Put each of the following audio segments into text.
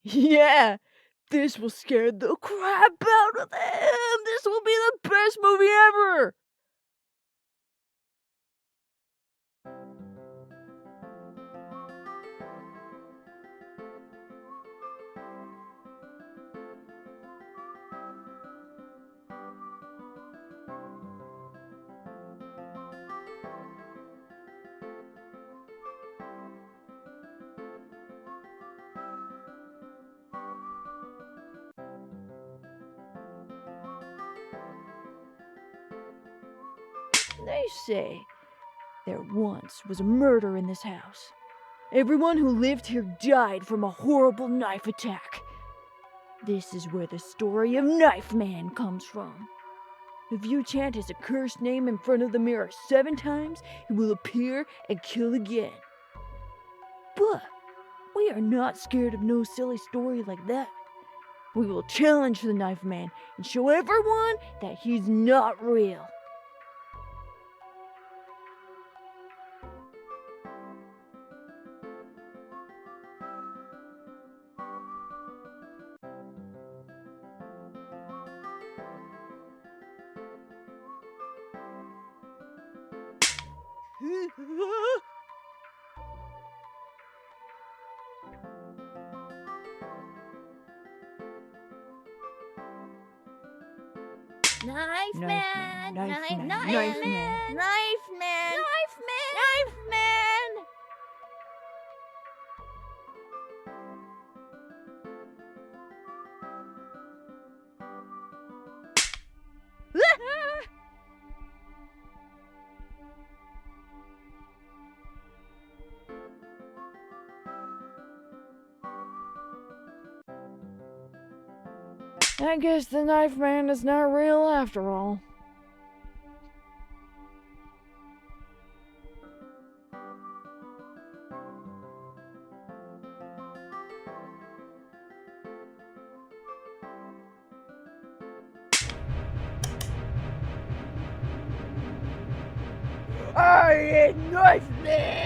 Yeah, this will scare the crap out of them! This will be the best movie ever! They say there once was a murder in this house. Everyone who lived here died from a horrible knife attack. This is where the story of Knife Man comes from. If you chant his accursed name in front of the mirror 7 times, he will appear and kill again. But we are not scared of no silly story like that. We will challenge the Knife Man and show everyone that he's not real. Knife man, Knife Man, knife Knife man, Man. knife man, knife man. I guess the Knife Man is not real after all. I am Knife Man!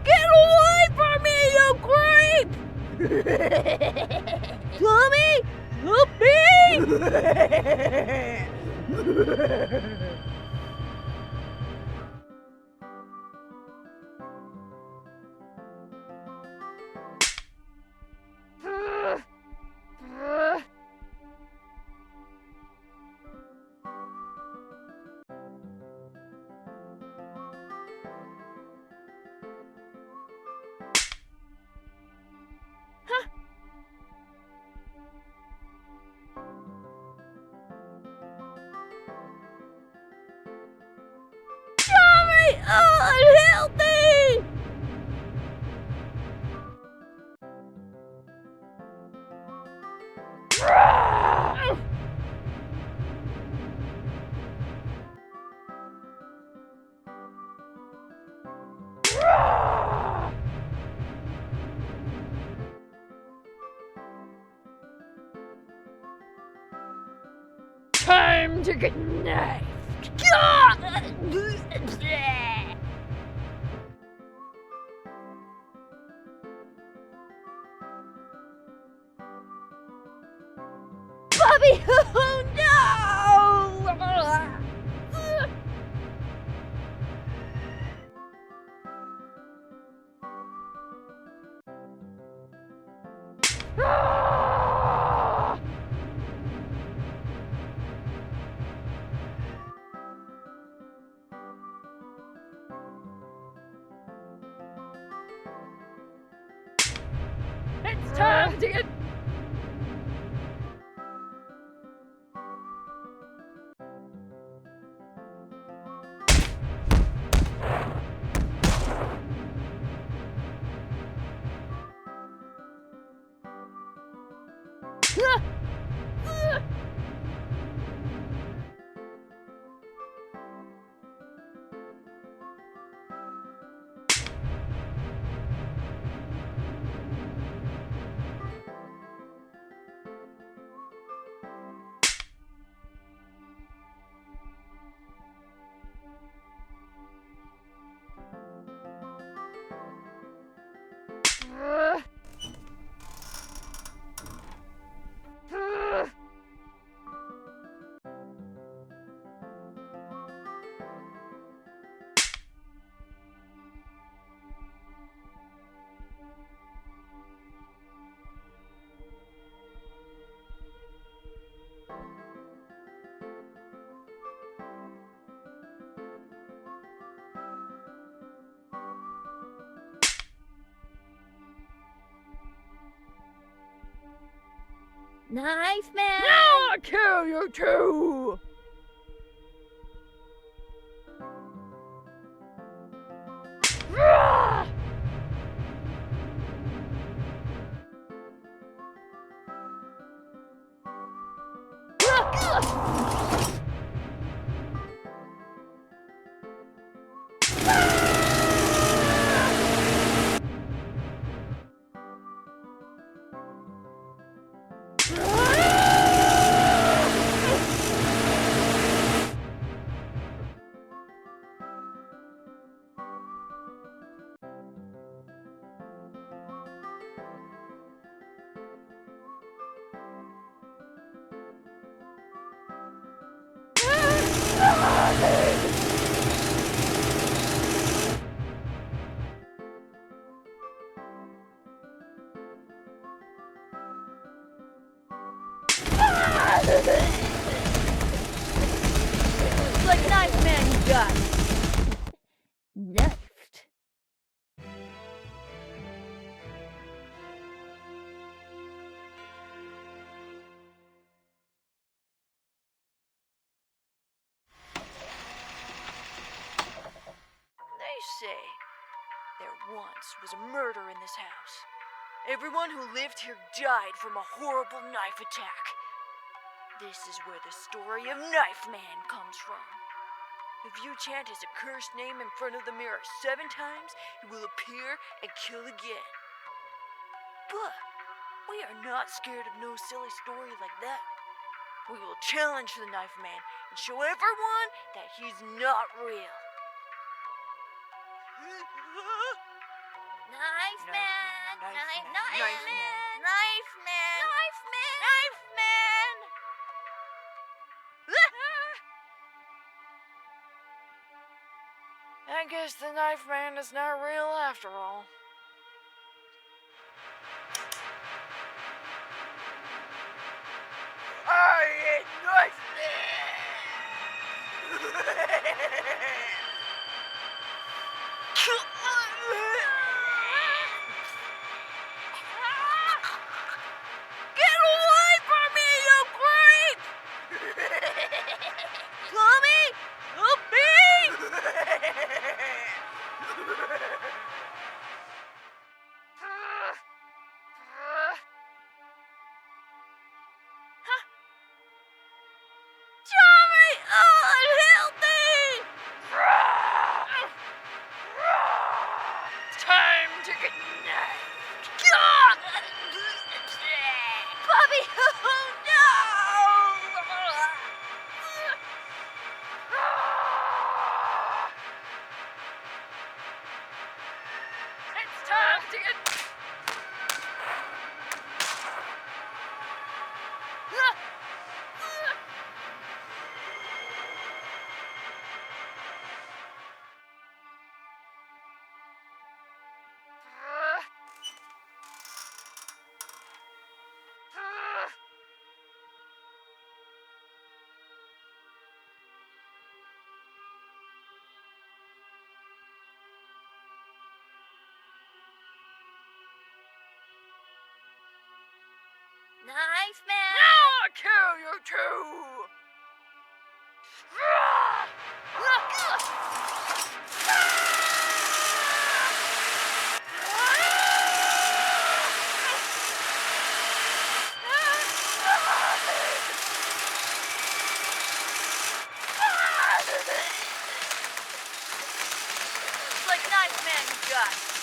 Get away from me, you creep! Tommy, help me! Tommy, unhealthy! Time to get knifed! Bobby! Oh no! It's time to get... Knife man! Now I'll kill you too! Ah! Looks like Knife Man you got. Knifed. They say there once was a murder in this house. Everyone who lived here died from a horrible knife attack. This is where the story of Knife Man comes from. If you chant his accursed name in front of the mirror 7 times, he will appear and kill again. But we are not scared of no silly story like that. We will challenge the Knife Man and show everyone that he's not real. Knife man! Knife man! Knife Knife man! man! Knife man! Knife man! Knife man! I guess the Knife Man is not real after all. I ain't Knife Get away from me, you creep! Tommy! Help me! Tommy! Oh, help me! Time to get knifed. God! Bobby! Oh, no! It's time to get... Knife man! Now I'll kill you too! Looks like Knife Man you got.